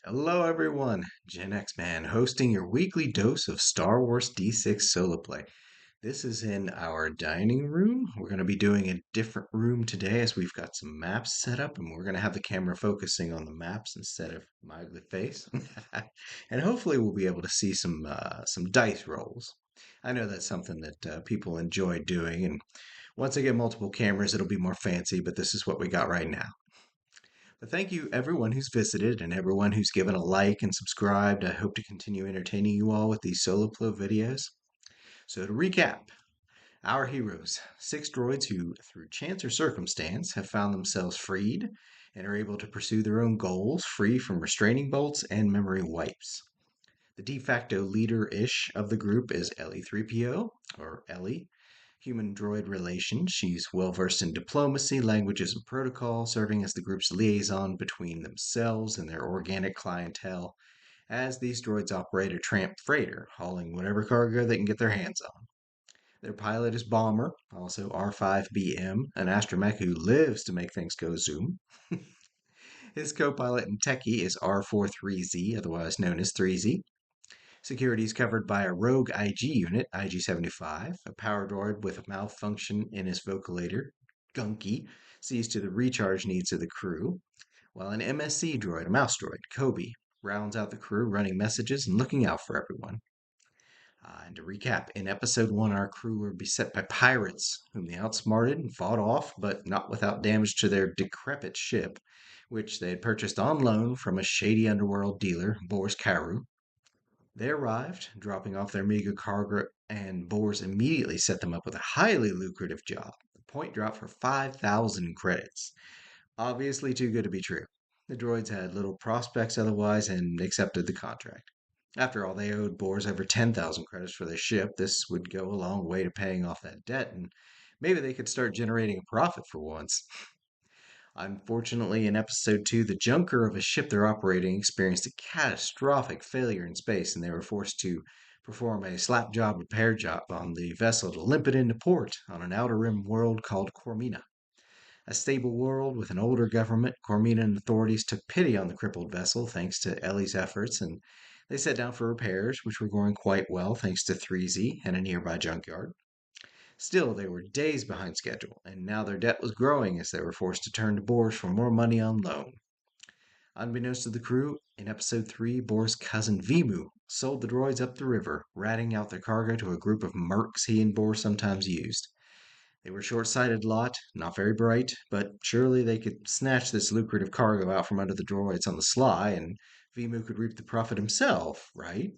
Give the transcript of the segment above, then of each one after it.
Hello, everyone. Gen X Man hosting your weekly dose of Star Wars D6 Soloplay. This is in our dining room. We're going to be doing a different room today as we've got some maps set up, and we're going to have the camera focusing on the maps instead of my ugly face. And hopefully, we'll be able to see some dice rolls. I know that's something that people enjoy doing, and once I get multiple cameras, it'll be more fancy, but this is what we got right now. But thank you, everyone who's visited and everyone who's given a like and subscribed. I hope to continue entertaining you all with these solo flow videos. So, to recap, our heroes, six droids who, through chance or circumstance, have found themselves freed and are able to pursue their own goals free from restraining bolts and memory wipes. The de facto leader ish of the group is Ellie 3PO, or Ellie, human droid relations. She's well versed in diplomacy, languages, and protocol, serving as the group's liaison between themselves and their organic clientele, as these droids operate a tramp freighter, hauling whatever cargo they can get their hands on. Their pilot is Bomber, also R5BM, an astromech who lives to make things go zoom. His co pilot and techie is R43Z, otherwise known as 3Z. Security is covered by a rogue IG unit, IG-75. A power droid with a malfunction in his vocalator, Gunky, sees to the recharge needs of the crew, while an MSC droid, a mouse droid, Kobe, rounds out the crew running messages and looking out for everyone. And to recap, in episode 1, our crew were beset by pirates, whom they outsmarted and fought off, but not without damage to their decrepit ship, which they had purchased on loan from a shady underworld dealer, Boris Karu. They arrived, dropping off their meager cargo, and Boers immediately set them up with a highly lucrative job. The point drop for 5,000 credits. Obviously, too good to be true. The droids had little prospects otherwise and accepted the contract. After all, they owed Boers over 10,000 credits for their ship. This would go a long way to paying off that debt, and maybe they could start generating a profit for once. Unfortunately, in episode 2, the junker of a ship they're operating experienced a catastrophic failure in space, and they were forced to perform a slap job repair job on the vessel to limp it into port on an outer rim world called CORMINA. A stable world with an older government, CORMINA and authorities took pity on the crippled vessel thanks to Ellie's efforts, and they set down for repairs, which were going quite well thanks to 3Z and a nearby junkyard. Still, they were days behind schedule, and now their debt was growing as they were forced to turn to Boris for more money on loan. Unbeknownst to the crew, in episode 3, Boris' cousin Vimu sold the droids up the river, ratting out their cargo to a group of mercs he and Boris sometimes used. They were a short-sighted lot, not very bright, but surely they could snatch this lucrative cargo out from under the droids on the sly, and Vimu could reap the profit himself, right?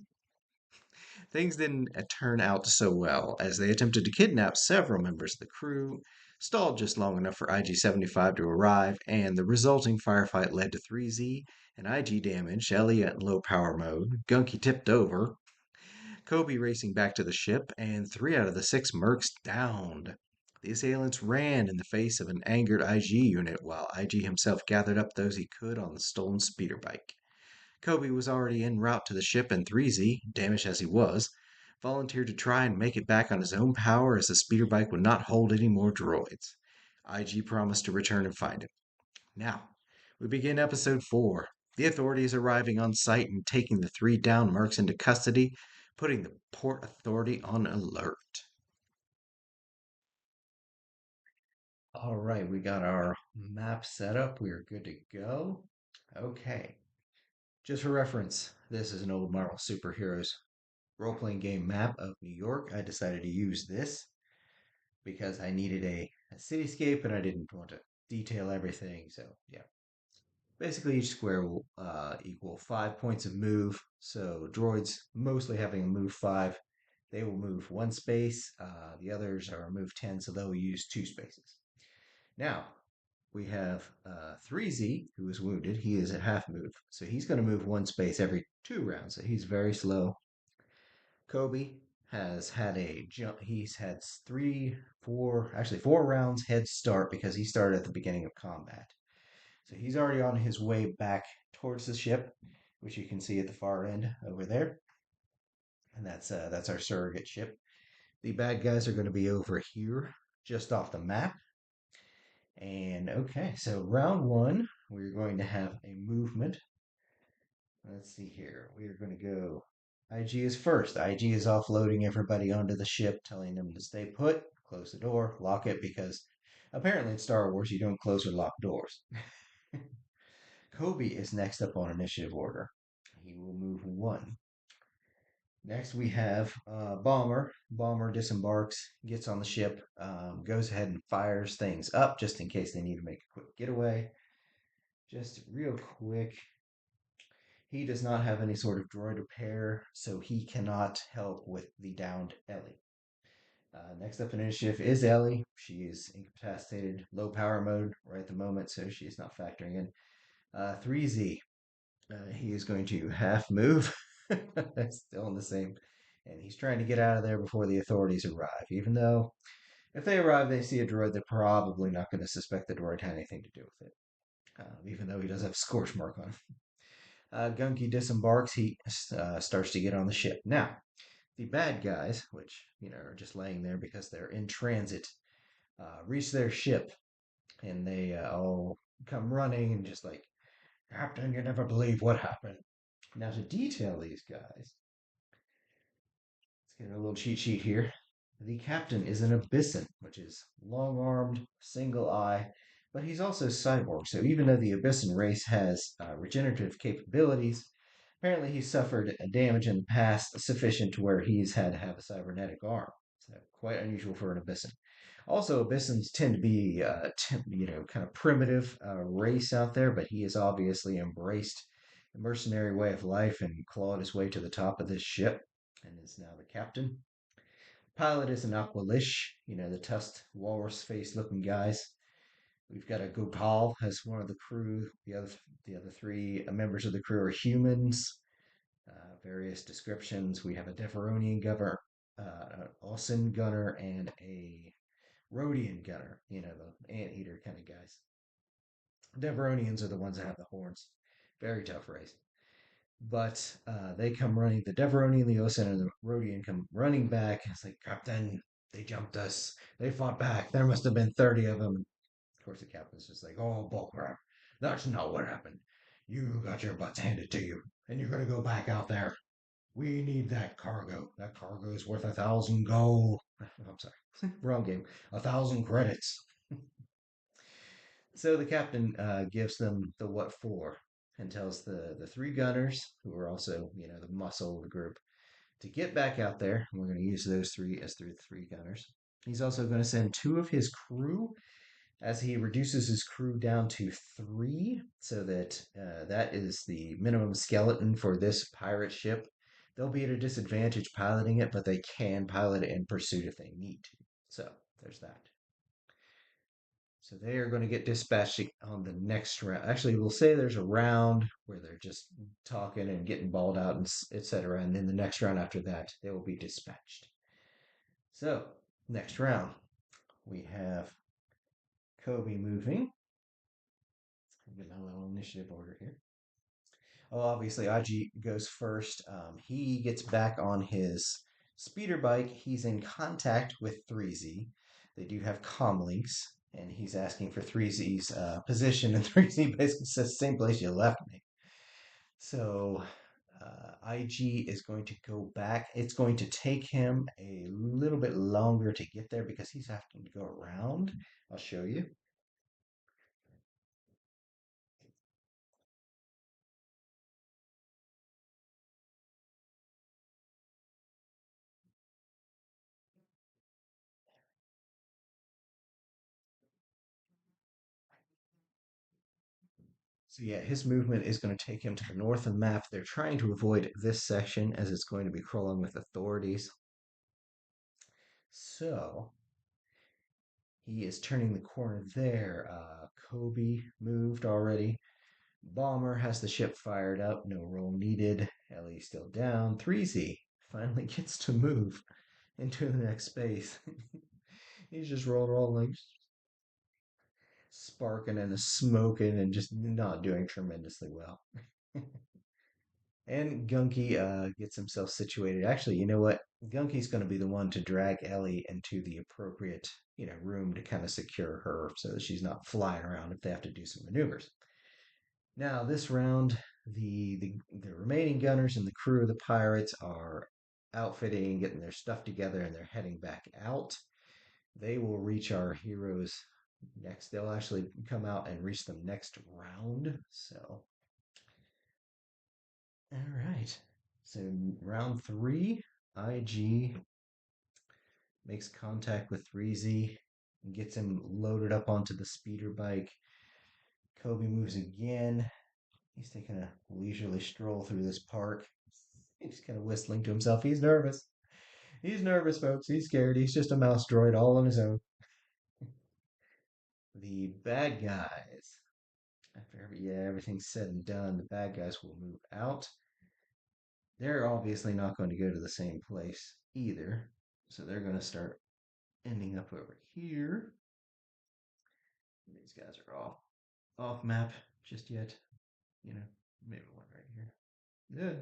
Things didn't turn out so well, as they attempted to kidnap several members of the crew, stalled just long enough for IG-75 to arrive, and the resulting firefight led to 3Z and IG damage, Elliot in low power mode, Gunky tipped over, Kobe racing back to the ship, and 3 out of the 6 mercs downed. The assailants ran in the face of an angered IG unit, while IG himself gathered up those he could on the stolen speeder bike. Kobe was already en route to the ship, and 3Z, damaged as he was, volunteered to try and make it back on his own power as the speeder bike would not hold any more droids. IG promised to return and find him. Now, we begin episode 4. The authorities arriving on site and taking the 3 down mercs into custody, putting the Port Authority on alert. All right, we got our map set up. We are good to go. Okay. Just for reference, this is an old Marvel Superheroes role-playing game map of New York. I decided to use this because I needed a cityscape and I didn't want to detail everything. So yeah, basically each square will equal 5 points of move. So droids mostly having a move 5, they will move 1 space. The others are move 10, so they'll use 2 spaces. Now, we have 3Z, who is wounded. He is at half move, so he's going to move 1 space every 2 rounds. So he's very slow. Kobe has had a jump. He's had 4 rounds head start because he started at the beginning of combat. So he's already on his way back towards the ship, which you can see at the far end over there. And that's our surrogate ship. The bad guys are going to be over here, just off the map. And okay, so round 1, we're going to have a movement Let's see here. We are going to go. IG is first. IG is offloading everybody onto the ship, telling them to stay put, close the door, lock it, because apparently in Star Wars you don't close or lock doors. Kobe is next up on initiative order. He will move one. Next, we have Bomber. Bomber disembarks, gets on the ship, goes ahead and fires things up just in case they need to make a quick getaway. Just real quick, he does not have any sort of droid repair, so he cannot help with the downed Ellie. Next up in initiative is Ellie. She is incapacitated, low power mode right at the moment, so she is not factoring in. 3Z, he is going to half move. Still in the same. And he's trying to get out of there before the authorities arrive, even though if they arrive, they see a droid, they're probably not going to suspect the droid had anything to do with it, even though he does have a scorch mark on him. Gunky disembarks. He starts to get on the ship. Now, the bad guys, which are just laying there because they're in transit, reach their ship and they all come running and just like, Captain, you never believe what happened. Now, to detail these guys, let's get a little cheat sheet here. The captain is an Abyssin, which is long armed, single eye, but he's also cyborg. So even though the Abyssin race has regenerative capabilities, apparently he suffered a damage in the past sufficient to where he's had to have a cybernetic arm. So quite unusual for an Abyssin. Also, Abyssins tend to be, kind of primitive race out there, but he has obviously embraced a mercenary way of life and clawed his way to the top of this ship and is now the captain. Pilot is an Aqualish, the tusked walrus face looking guys. We've got a Gokal as one of the crew. The other three members of the crew are humans, various descriptions. We have a Deveronian gunner, an Austin gunner, and a Rhodian gunner. The anteater kind of guys. Deveronians are the ones that have the horns. Very tough race. But they come running. The Deveroni and the Osen and the Rhodian come running back. It's like, Captain, they jumped us. They fought back. There must have been 30 of them. Of course, the captain's just like, oh, bullcrap. That's not what happened. You got your butts handed to you, and you're going to go back out there. We need that cargo. That cargo is worth 1,000 gold. I'm sorry. Wrong game. 1,000 credits. So the captain gives them the what for and tells the three gunners, who are also, the muscle of the group, to get back out there. We're going to use those three as the three gunners. He's also going to send two of his crew as he reduces his crew down to three, so that that is the minimum skeleton for this pirate ship. They'll be at a disadvantage piloting it, but they can pilot it in pursuit if they need to. So there's that. So they are going to get dispatched on the next round. Actually, we'll say there's a round where they're just talking and getting balled out, and etc. And then the next round after that, they will be dispatched. So next round, we have Kobe moving. Let's get my little initiative order here. Oh, obviously, IG goes first. He gets back on his speeder bike. He's in contact with 3Z. They do have comm links, and he's asking for 3Z's position, and 3Z basically says, same place you left me. So IG is going to go back. It's going to take him a little bit longer to get there because he's having to go around. I'll show you. So yeah, his movement is going to take him to the north of the map. They're trying to avoid this section as it's going to be crawling with authorities. So he is turning the corner there. Kobe moved already. Bomber has the ship fired up. No roll needed. Ellie's still down. 3Z finally gets to move into the next space. He's just rolling, sparking and smoking and just not doing tremendously well. And Gunky gets himself situated. Actually, you know what? Gunky's going to be the one to drag Ellie into the appropriate, room to kind of secure her so that she's not flying around if they have to do some maneuvers. Now, this round, The remaining gunners and the crew of the pirates are outfitting, getting their stuff together, and they're heading back out. They will reach our heroes next. They'll actually come out and reach them next round. So, all right. So round three, IG makes contact with 3Z and gets him loaded up onto the speeder bike. Kobe moves again. He's taking a leisurely stroll through this park. He's kind of whistling to himself. He's nervous. He's nervous, folks. He's scared. He's just a mouse droid all on his own. The bad guys, everything's said and done, the bad guys will move out. They're obviously not going to go to the same place either. So they're going to start ending up over here. These guys are off map just yet. You know, maybe one right here. Yeah.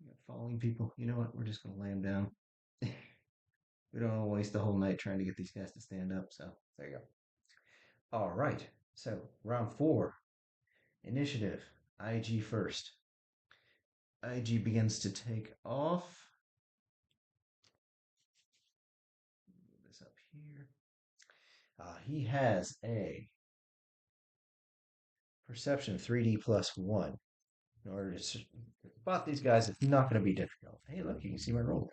We got falling people. You know what? We're just gonna lay them down. We don't want to waste the whole night trying to get these guys to stand up. So there you go. All right. So round four, initiative. IG first. IG begins to take off. Move this up here. He has a perception 3D plus one. In order to spot these guys, it's not going to be difficult. Hey, look, you can see my roll.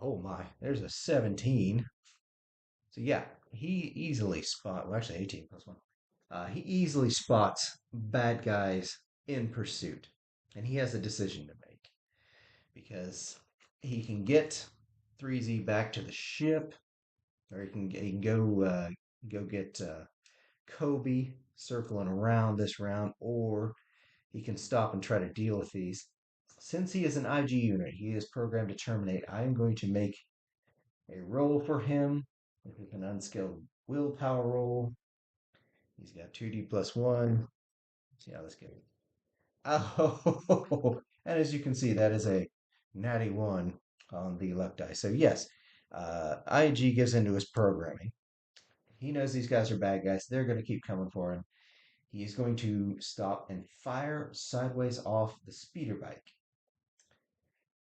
Oh my, there's a 17. So yeah, he easily well, actually 18 plus one. He easily spots bad guys in pursuit, and he has a decision to make because he can get 3Z back to the ship, or he can go get Kobe circling around this round, or he can stop and try to deal with these. Since he is an IG unit, he is programmed to terminate. I am going to make a roll for him with an unskilled willpower roll. He's got 2D plus one. See how this goes. Oh, and as you can see, that is a natty one on the luck die. So yes, IG gives into his programming. He knows these guys are bad guys. They're going to keep coming for him. He is going to stop and fire sideways off the speeder bike.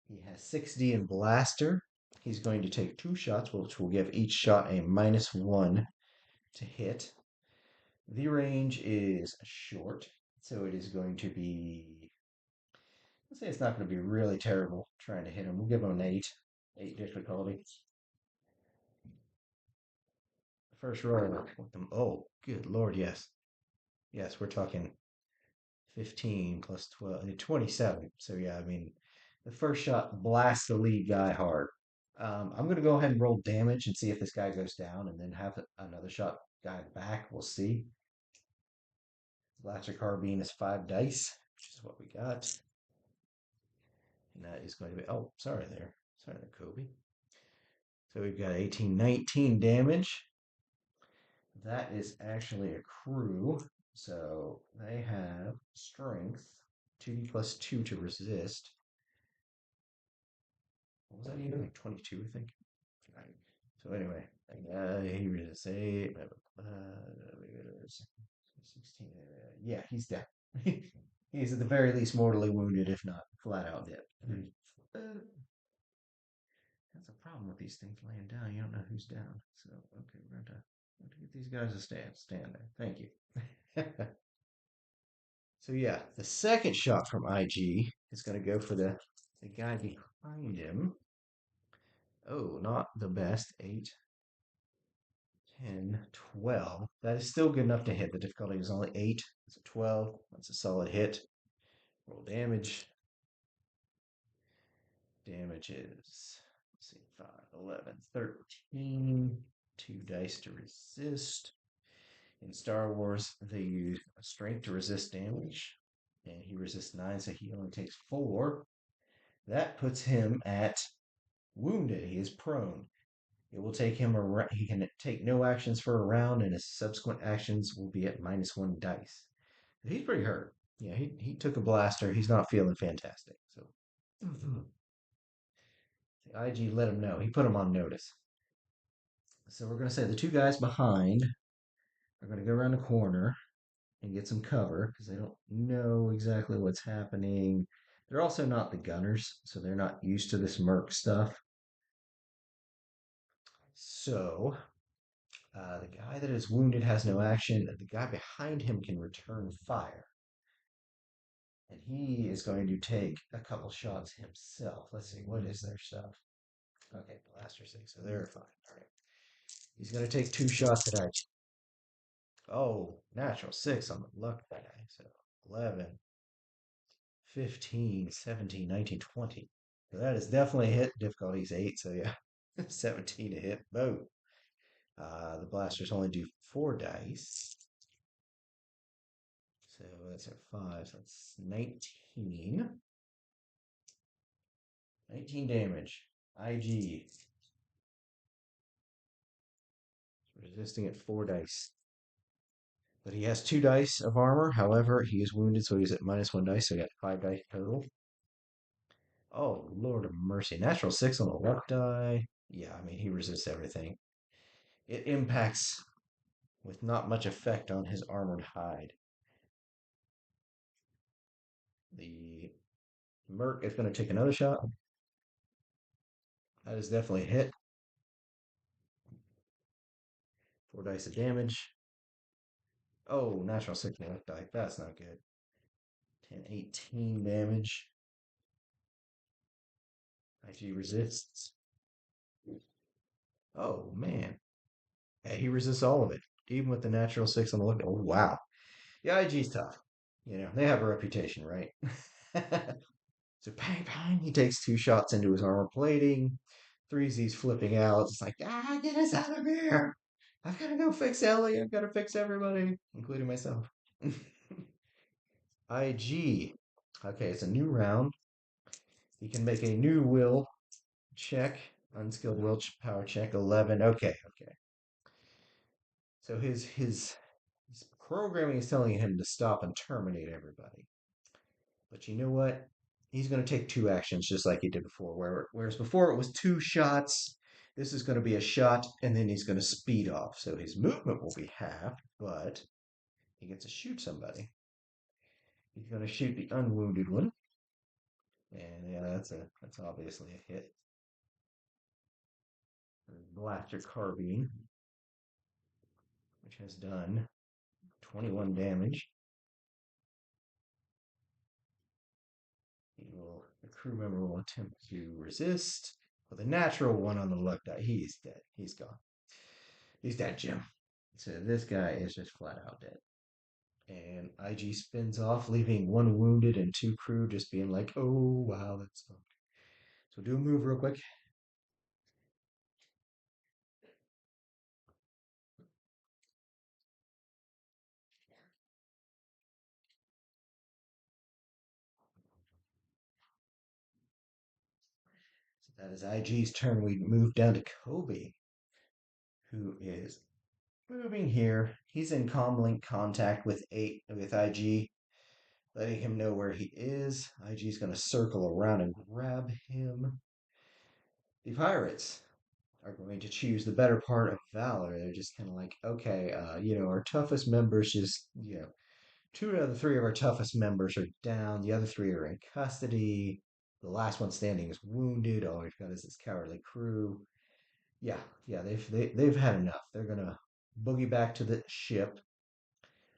He has 6D in blaster. He's going to take two shots, which will give each shot a -1 to hit. The range is short, so it is going to be. Let's say it's not going to be really terrible trying to hit him. We'll give him an 8 difficulty. The first roll with them. Oh, good lord, yes. Yes, we're talking 15 plus 12, 27. So yeah, I mean, the first shot blasts the lead guy hard. I'm going to go ahead and roll damage and see if this guy goes down and then have another shot guy back. We'll see. Blaster carbine is 5 dice, which is what we got. And that is going to be, oh, sorry there. Sorry there, Kobe. So we've got 18, 19 damage. That is actually a crew. So they have strength, 2D plus 2 to resist. What was that even? Like 22, I think. Right. So anyway, he resists 8. 16. Yeah, he's dead. He's at the very least mortally wounded, if not flat out dead. That's a problem with these things laying down. You don't know who's down. So, okay, we're going to get these guys to stand there. Thank you. So, yeah, the second shot from IG is going to go for the guy behind him. Oh, not the best. 8, 10, 12. That is still good enough to hit. The difficulty is only 8. It's a 12. That's a solid hit. Roll damage. Damage is, let's see, 5, 11, 13. 2 dice to resist. In Star Wars, they use strength to resist damage, and he resists 9, so he only takes 4. That puts him at wounded. He is prone. It will take him around. He can take no actions for a round, and his subsequent actions will be at -1 dice. He's pretty hurt. Yeah, he took a blaster. He's not feeling fantastic. So the IG let him know. He put him on notice. So we're going to say the two guys behind are going to go around the corner. and get some cover because they don't know exactly what's happening. They're also not the gunners, so they're not used to this merc stuff. So the guy that is wounded has no action. The guy behind him can return fire. And he is going to take a couple shots himself. Let's see, what is their stuff? Okay, blaster six, so they're fine. All right. He's going to take two shots at Archie. Oh, natural six on the luck die. So 11, 15, 17, 19, 20. So that is definitely a hit. Difficulty's 8, so yeah. 17 to hit. Boom. The blasters only do 4 dice. So that's at 5. So that's 19. 19 damage. IG. Resisting at 4 dice. But he has 2 dice of armor. However, he is wounded, so he's at -1 dice. So he got 5 dice total. Oh, Lord of mercy. Natural 6 on the luck die. Yeah, I mean, he resists everything. It impacts with not much effect on his armored hide. The Merc is going to take another shot. That is definitely a hit. 4 dice of damage. Oh, natural 6 on the luck die. That's not good. 10, 18 damage. IG resists. Oh, man. Yeah, he resists all of it, even with the natural 6 on the look. Oh, wow. The IG's tough. You know, they have a reputation, right? So, bang, bang. He takes 2 shots into his armor plating. 3Z's flipping out. It's like, get us out of here. I've got to go fix Ellie. I've got to fix everybody, including myself. IG. Okay, it's a new round. He can make a new will check. Unskilled willpower check. 11. Okay, okay. So his programming is telling him to stop and terminate everybody. But you know what? He's going to take 2 actions just like he did before. Whereas before it was 2 shots, this is going to be a shot and then he's going to speed off. So his movement will be halved, but he gets to shoot somebody. He's going to shoot the unwounded one. And yeah, that's obviously a hit. Blaster carbine, which has done 21 damage. The crew member will attempt to resist. With a natural 1 on the luck die, he's dead. He's gone. He's dead, Jim. So this guy is just flat out dead. And IG spins off, leaving 1 wounded and 2 crew just being like, oh, wow, that's fun. So do a move real quick. So that is IG's turn. We move down to Kobe, who is moving here. He's in comlink contact with IG, letting him know where he is. IG's going to circle around and grab him. The pirates are going to choose the better part of valor. They're just kind of like, okay, our toughest members just, 2 out of the 3 of our toughest members are down. The other 3 are in custody. The last one standing is wounded. All we've got is this cowardly crew. Yeah, they've had enough. They're gonna boogie back to the ship,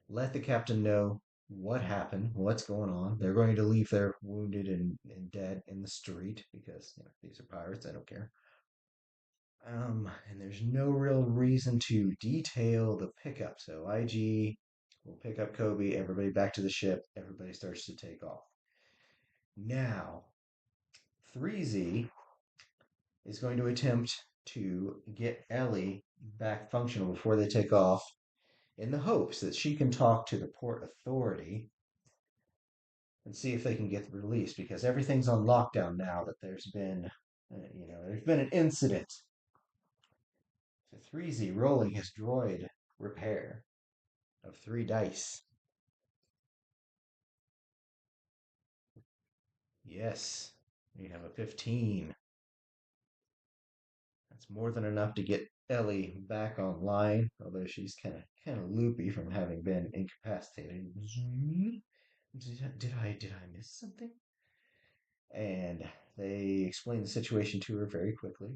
let the captain know what happened, what's going on. They're going to leave their wounded and dead in the street because these are pirates. I don't care. And there's no real reason to detail the pickup. So IG will pick up Kobe, everybody back to the ship, everybody starts to take off. Now, 3Z is going to attempt to get Ellie back functional before they take off in the hopes that she can talk to the port authority and see if they can get released because everything's on lockdown now that there's been an incident. So 3Z rolling his droid repair of 3 dice. Yes, we have a 15. That's more than enough to get Ellie back online, although she's kind of kind of loopy from having been incapacitated. Did I miss something? And they explained the situation to her very quickly.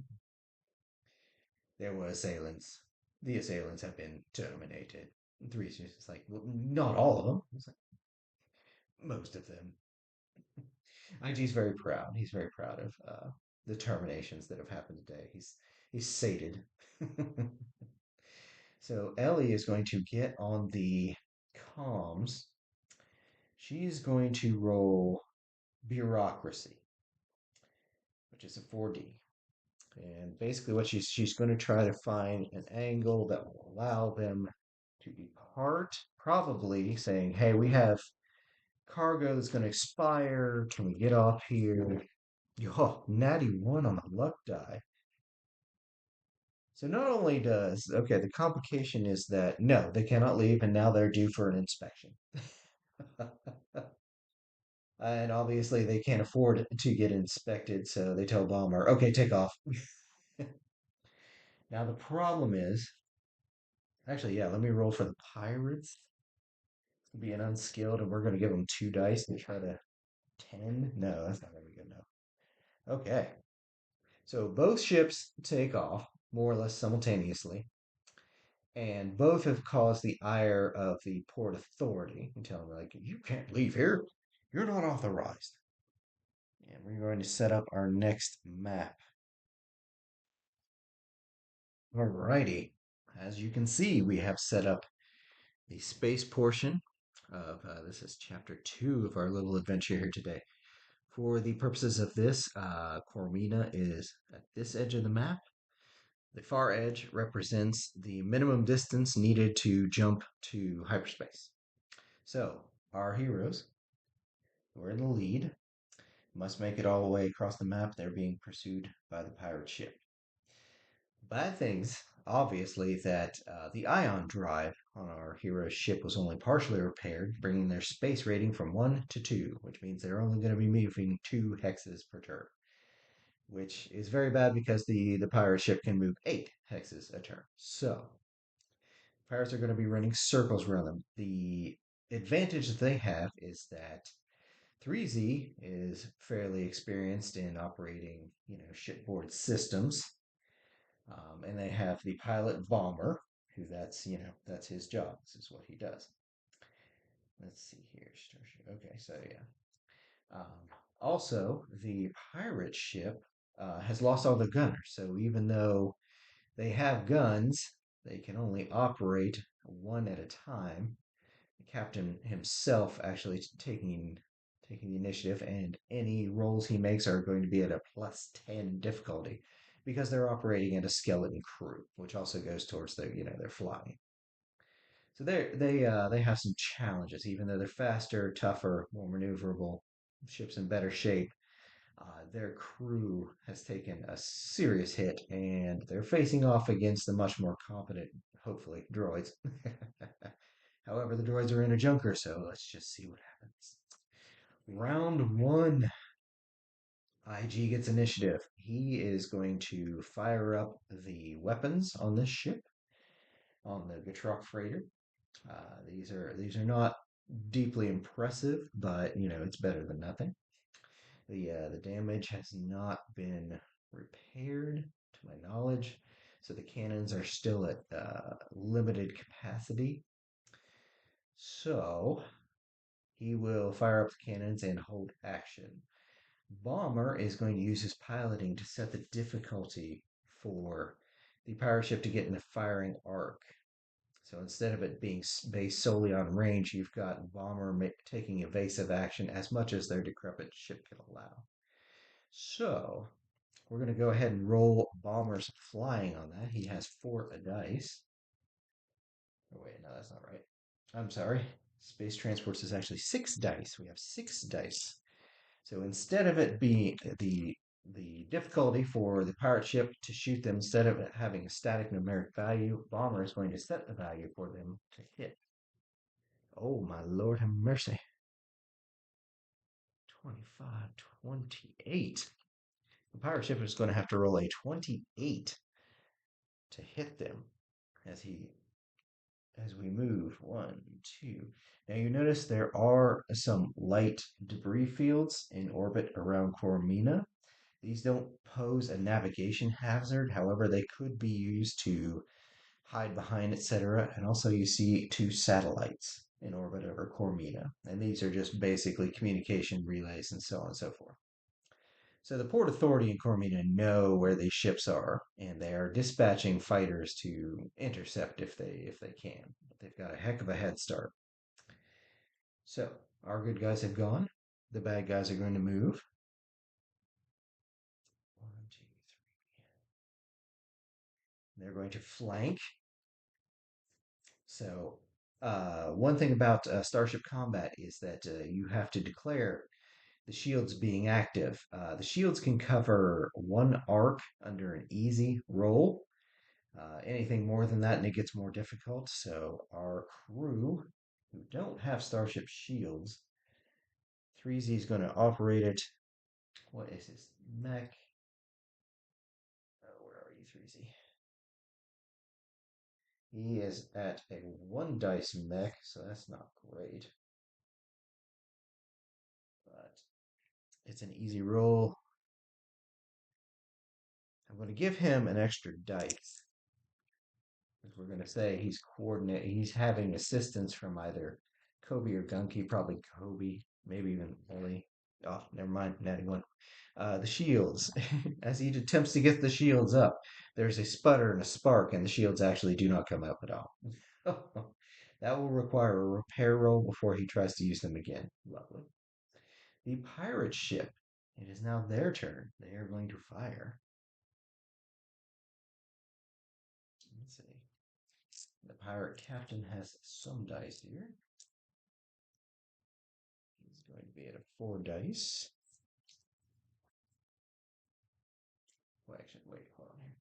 There were assailants. The assailants have been terminated. Three is like, well, not all of them. It's like, most of them. IG's very proud. He's very proud of the terminations that have happened today. He's sated. So Ellie is going to get on the comms. She's going to roll bureaucracy, which is a 4D. And basically, what she's going to try to find an angle that will allow them to depart. Probably saying, "Hey, we have cargo that's going to expire. Can we get off here?" Oh, natty one on the luck die. So not only does okay, the complication is that no, they cannot leave, and now they're due for an inspection. And obviously, they can't afford to get inspected, so they tell Bomber, "Okay, take off." Now the problem is, actually, yeah, let me roll for the pirates. It's gonna be an unskilled, and we're gonna give them 2 dice and try to 10. No, that's not gonna be good enough. Okay, so both ships take off more or less simultaneously, and both have caused the ire of the port authority and telling them like, "You can't leave here. You're not authorized." And we're going to set up our next map. Alrighty. As you can see, we have set up the space portion of this is chapter 2 of our little adventure here today. For the purposes of this, Cormina is at this edge of the map. The far edge represents the minimum distance needed to jump to hyperspace. So, our heroes, who are in the lead, must make it all the way across the map. They're being pursued by the pirate ship. Bad things, obviously, that the ion drive on our hero's ship was only partially repaired, bringing their space rating from 1 to 2, which means they're only going to be moving 2 hexes per turn, which is very bad because the pirate ship can move 8 hexes a turn. So, pirates are going to be running circles around them. The advantage that they have is that 3Z is fairly experienced in operating, shipboard systems. And they have the pilot bomber, who that's his job. This is what he does. Let's see here. Okay, so yeah. Also, the pirate ship has lost all the gunners. So even though they have guns, they can only operate one at a time. The captain himself actually taking the initiative, and any rolls he makes are going to be at a +10 difficulty because they're operating at a skeleton crew, which also goes towards their flying. So they have some challenges, even though they're faster, tougher, more maneuverable, ships in better shape. Their crew has taken a serious hit, and they're facing off against the much more competent, hopefully, droids. However, the droids are in a junker, so let's just see what happens. Round one. IG gets initiative. He is going to fire up the weapons on this ship, on the Gatrock freighter. These are not deeply impressive, but it's better than nothing. The damage has not been repaired to my knowledge, so the cannons are still at limited capacity. So he will fire up the cannons and hold action. Bomber is going to use his piloting to set the difficulty for the pirate ship to get in the firing arc. So instead of it being based solely on range, you've got Bomber taking evasive action as much as their decrepit ship can allow. So we're going to go ahead and roll Bomber's flying on that. He has 4 dice. Oh, wait, no, that's not right. I'm sorry. Space Transports is actually 6 dice. We have 6 dice. So instead of it being the difficulty for the pirate ship to shoot them, instead of it having a static numeric value, Bomber is going to set the value for them to hit. Oh, my Lord have mercy. 25, 28. The pirate ship is going to have to roll a 28 to hit them as he as we move. One, two. Now you notice there are some light debris fields in orbit around CORMINA. These don't pose a navigation hazard, however, they could be used to hide behind, etc. And also, you see two satellites in orbit over CORMINA, and these are just basically communication relays and so on and so forth. So the Port Authority and CORMINA know where these ships are, and they are dispatching fighters to intercept if they can. They've got a heck of a head start. So our good guys have gone. The bad guys are going to move. One, two, three. They're going to flank. So one thing about Starship Combat is that you have to declare the shields being active. The shields can cover one arc under an easy roll. Anything more than that, and it gets more difficult. So our crew, who don't have Starship shields, 3Z is going to operate it. What is his mech? Oh, where are you, 3Z? He is at a one dice mech, so that's not great. But it's an easy roll. I'm going to give him an extra dice. Because we're going to say he's having assistance from either Kobe or Gunky, probably Kobe, maybe even Ellie. Oh, never mind, natty one. The shields. As he attempts to get the shields up, there's a sputter and a spark, and the shields actually do not come up at all. That will require a repair roll before he tries to use them again. Lovely. The pirate ship. It is now their turn. They are going to fire. Let's see. The pirate captain has some dice here. He's going to be at a 4 dice. Well, actually, wait, hold on here.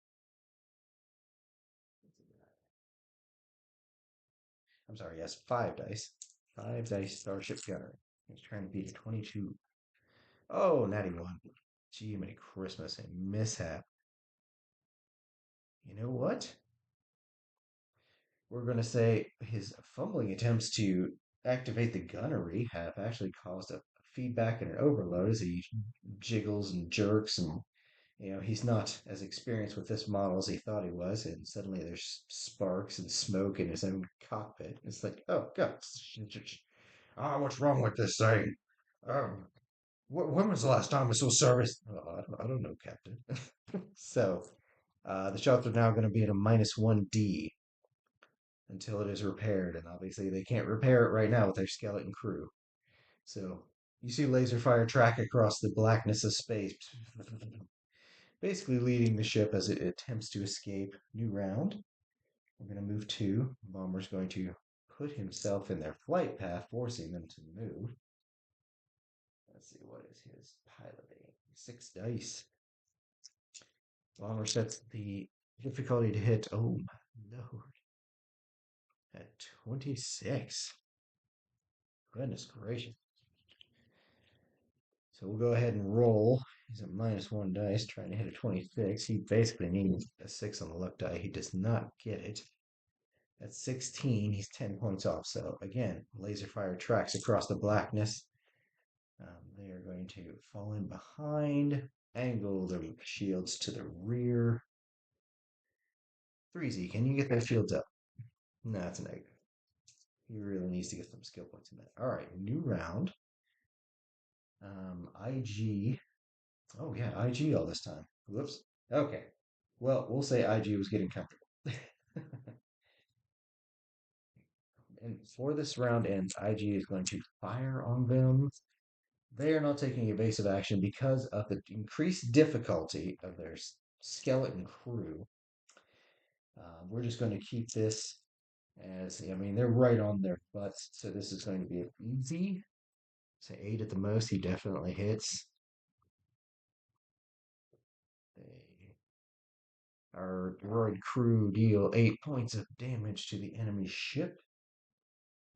I'm sorry, yes, 5 dice. 5 dice Starship Gunner. He's trying to beat a 22. Oh, natty one. Gee, Merry Christmas, a mishap. You know what? We're going to say his fumbling attempts to activate the gunnery have actually caused a feedback and an overload as he jiggles and jerks, and he's not as experienced with this model as he thought he was, and suddenly there's sparks and smoke in his own cockpit. It's like, oh god, what's wrong with this thing? um when was the last time I saw service? I don't know, Captain. So the shots are now going to be at a -1D until it is repaired, and obviously they can't repair it right now with their skeleton crew. So you see laser fire track across the blackness of space, basically leading the ship as it attempts to escape. New round. We're going to move 2. Bomber's going to put himself in their flight path, forcing them to move. Let's see, what is his piloting? 6 dice. Bomber sets the difficulty to hit. Oh my lord. At 26. Goodness gracious. So we'll go ahead and roll. He's at -1 dice, trying to hit a 26. He basically needs a 6 on the luck die. He does not get it. At 16, he's 10 points off. So again, laser fire tracks across the blackness. They are going to fall in behind, angle the shields to the rear. 3Z, can you get those shields up? No, that's a negative. He really needs to get some skill points in that. All right, new round. IG. Oh, yeah, IG all this time. Whoops. Okay. Well, we'll say IG was getting comfortable. And for this round ends, IG is going to fire on them. They are not taking evasive action because of the increased difficulty of their skeleton crew. We're just going to keep this as, I mean, they're right on their butts, so this is going to be easy. Say 8 at the most, he definitely hits. Our droid crew deal 8 points of damage to the enemy ship.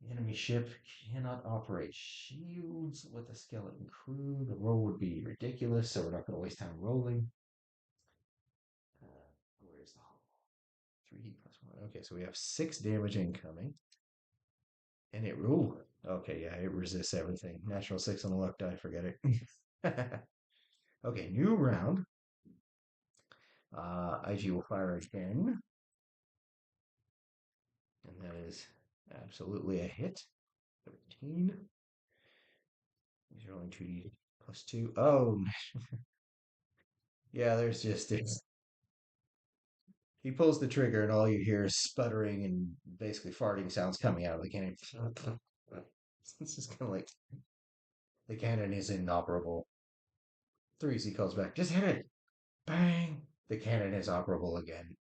The enemy ship cannot operate shields with a skeleton crew. The roll would be ridiculous, so we're not going to waste time rolling. Where's the hull? 3D plus 1. Okay, so we have 6 damage incoming. And it, ooh, okay, yeah, it resists everything. Natural 6 on the luck die, forget it. Okay, new round. IG will fire again. And that is absolutely a hit. 13. These are only 2d plus 2. Oh, yeah, there's just it's. He pulls the trigger, and all you hear is sputtering and basically farting sounds coming out of the cannon. It's just kind of like the cannon is inoperable. 3Z calls back, just hit it. Bang! The cannon is operable again.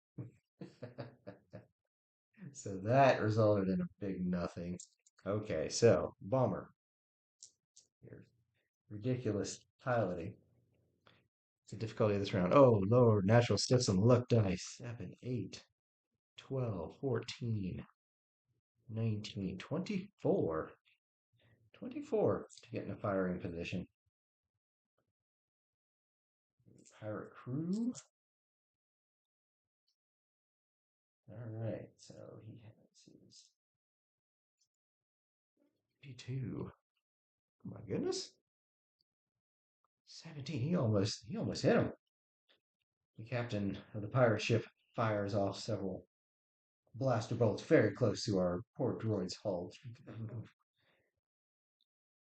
So that resulted in a big nothing. Okay, so bomber. Your ridiculous piloting. It's the difficulty of this round. Oh, Lord, natural stiffs and luck dice. 7, 8, 12, 14, 19, 24. 24 to get in a firing position. Pirate crew. All right, so he has his P2. Oh my goodness. 17. He almost hit him. The captain of the pirate ship fires off several blaster bolts very close to our poor droid's hull.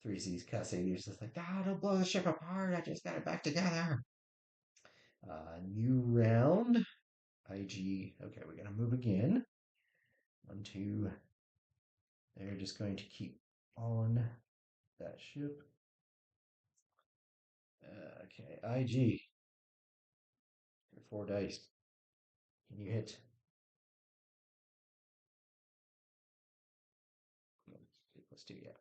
3C's cussing. He's just like, ah, don't blow the ship apart. I just got it back together. New round. IG. Okay, we're going to move again. 1, 2. They're just going to keep on that ship. Okay, IG. Your 4 dice. Can you hit? Let's do, yeah.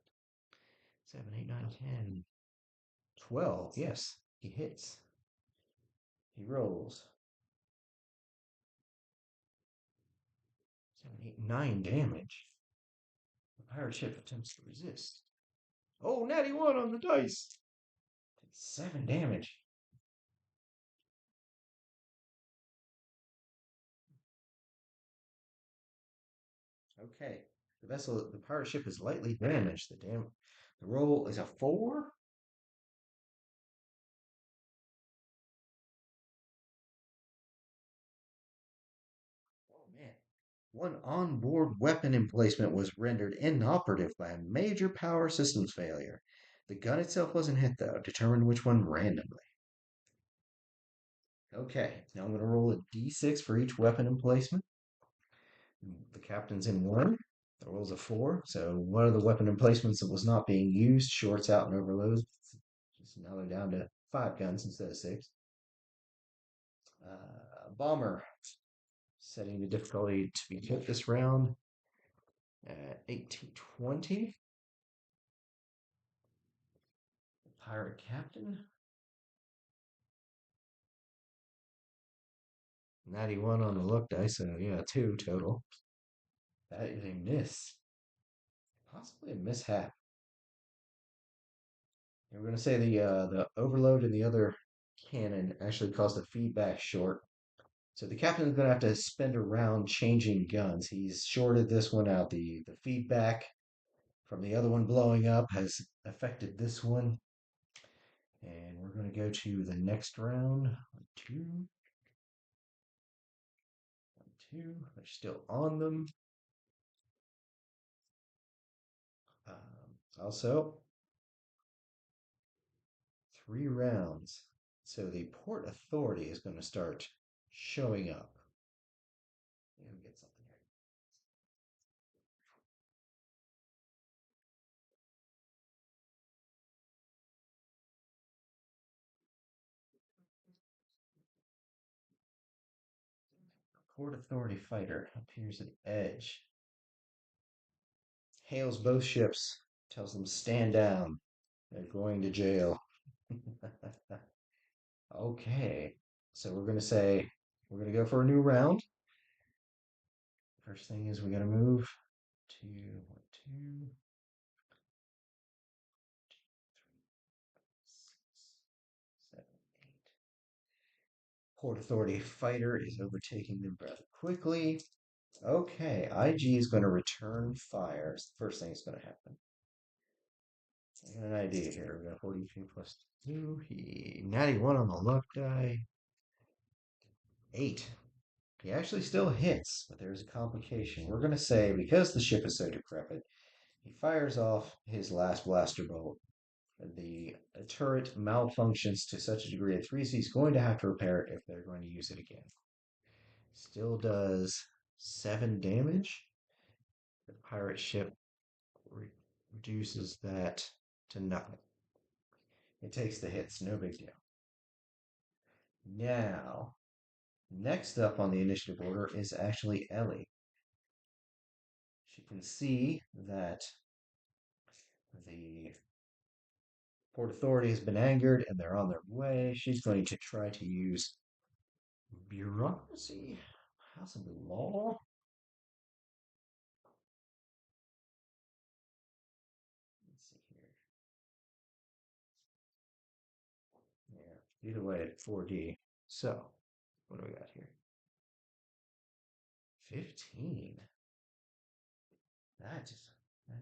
7, 8, 9, 10. 12. Yes, he hits. He rolls. 7, 8, 9 damage. The pirate ship attempts to resist. Oh, natty 1 on the dice. 7 damage. Okay. The pirate ship is lightly damaged. The roll is a 4. Oh man. One onboard weapon emplacement was rendered inoperative by a major power systems failure. The gun itself wasn't hit though. Determine which one randomly. Okay, now I'm going to roll a d6 for each weapon emplacement. The captain's in 1. The roll's a 4. So one of the weapon emplacements that was not being used shorts out and overloads. Just now they're down to 5 guns instead of 6. Bomber. Setting the difficulty to be hit this round at 1820. Pirate captain. 91 on the look dice, so yeah, 2 total. That is a miss. Possibly a mishap. And we're going to say the overload in the other cannon actually caused a feedback short. So the captain's going to have to spend a round changing guns. He's shorted this one out. The feedback from the other one blowing up has affected this one. And we're going to go to the next round. 1, 2. 1, 2. They're still on them. Also, 3 rounds. So the port authority is going to start showing up. Let me get something here. Port authority fighter appears at edge. Hails both ships. Tells them stand down. They're going to jail. Okay. So we're going to say we're going to go for a new round. First thing is we got to move to 1, 2, 6, 7, 8. Port Authority fighter is overtaking them rather quickly. Okay, IG is going to return fire. It's the first thing that's going to happen. I got an idea here. We got 42 plus 2. He natty 1 on the luck die. 8. He actually still hits, but there's a complication. We're going to say because the ship is so decrepit, he fires off his last blaster bolt. The turret malfunctions to such a degree that 3C is going to have to repair it if they're going to use it again. Still does 7 damage. The pirate ship reduces that to nothing. It takes the hits, no big deal. Now, next up on the initiative order is actually Ellie. She can see that the Port Authority has been angered and they're on their way. She's going to try to use bureaucracy, possibly law. Let's see here. Yeah, either way, at 4D. So, what do we got here? 15. That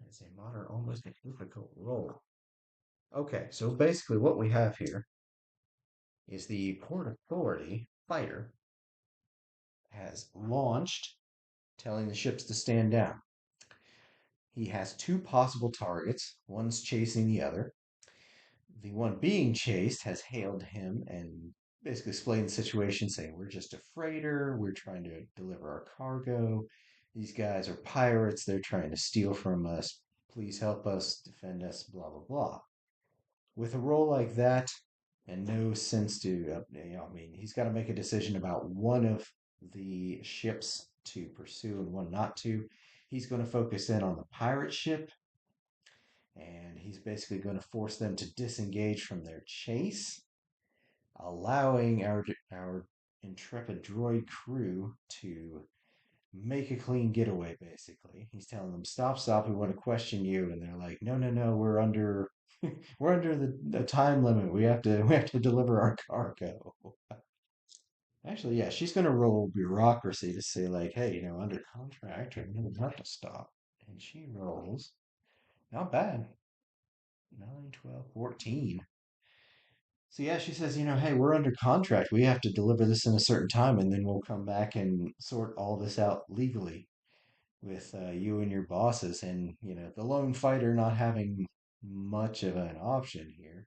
is a modern, almost a difficult roll. Okay, so basically what we have here is the Port Authority fighter has launched, telling the ships to stand down. He has two possible targets. One's chasing the other. The one being chased has hailed him and basically explained the situation, saying, "We're just a freighter. We're trying to deliver our cargo. These guys are pirates. They're trying to steal from us. Please help us, defend us, blah, blah, blah." With a role like that and no sense to, I mean, he's got to make a decision about one of the ships to pursue and one not to. He's going to focus in on the pirate ship and he's basically going to force them to disengage from their chase, allowing our intrepid droid crew to make a clean getaway. Basically, he's telling them, "Stop, stop! We want to question you," and they're like, "No, no, no! We're under, we're under the time limit. We have to deliver our cargo." Actually, yeah, she's going to roll bureaucracy to say like, "Hey, under contract, or you have to stop," and she rolls not bad. 9, 12, 14. So yeah, she says, "Hey, we're under contract. We have to deliver this in a certain time, and then we'll come back and sort all this out legally with you and your bosses." And the lone fighter not having much of an option here.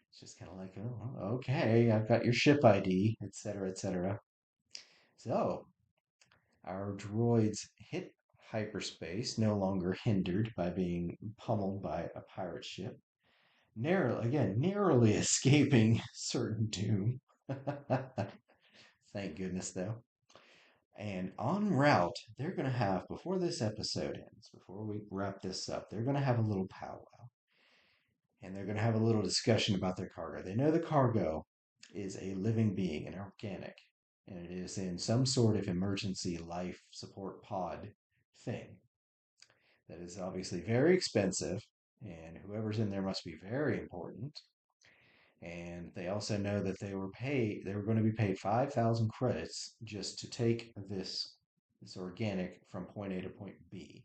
It's just kind of like, "Oh, okay, I've got your ship ID, etc., etc." So our droids hit hyperspace, no longer hindered by being pummeled by a pirate ship. Narrowly escaping certain doom. Thank goodness, though. And en route, they're going to have, before this episode ends, before we wrap this up, they're going to have a little powwow. And they're going to have a little discussion about their cargo. They know the cargo is a living being, an organic, and it is in some sort of emergency life support pod thing that is obviously very expensive, and whoever's in there must be very important. And they also know that they were going to be paid 5,000 credits just to take this organic from point A to point B.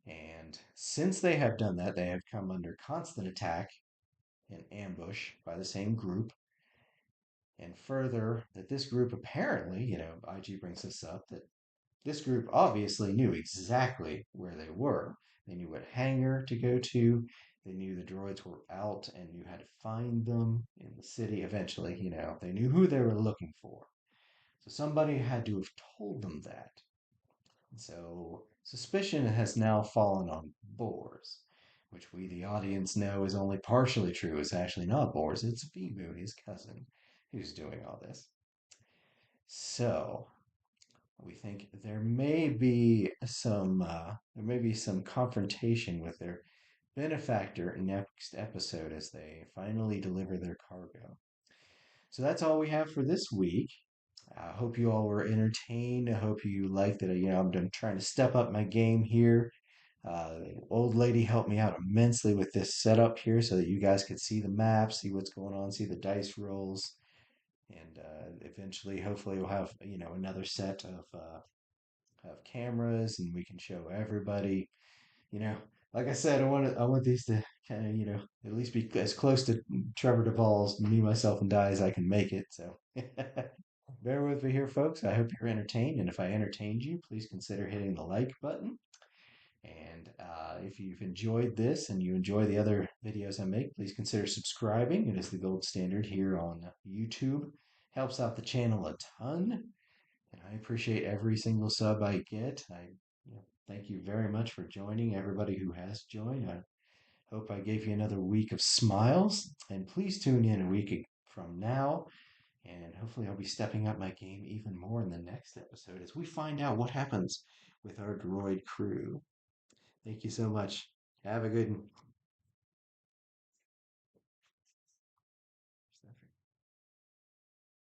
And since they have done that, they have come under constant attack and ambush by the same group. And further, that this group apparently, IG brings this up, that this group obviously knew exactly where they were. They knew what hangar to go to. They knew the droids were out and knew how to find them in the city. Eventually, they knew who they were looking for. So somebody had to have told them that. So suspicion has now fallen on Boars, which we, the audience, know is only partially true. It's actually not Boars, it's Vibu, his cousin, who's doing all this. So we think there may be some confrontation with their benefactor next episode as they finally deliver their cargo. So that's all we have for this week. I hope you all were entertained. I hope you liked it. I'm trying to step up my game here. Old lady helped me out immensely with this setup here so that you guys could see the map, see what's going on, see the dice rolls, and eventually, hopefully, we'll have another set of have cameras and we can show everybody. You know, like I said, I want these to kind of at least be as close to Trevor Duvall's Me, Myself, and Die as I can make it. So bear with me here, folks. I hope you're entertained, and if I entertained you, please consider hitting the like button. And if you've enjoyed this and you enjoy the other videos I make, please consider subscribing. It is the gold standard here on YouTube. Helps out the channel a ton, and I appreciate every single sub I get. Thank you very much for joining. Everybody who has joined, I hope I gave you another week of smiles. And please tune in a week from now, and hopefully I'll be stepping up my game even more in the next episode as we find out what happens with our droid crew. Thank you so much. Have a good one.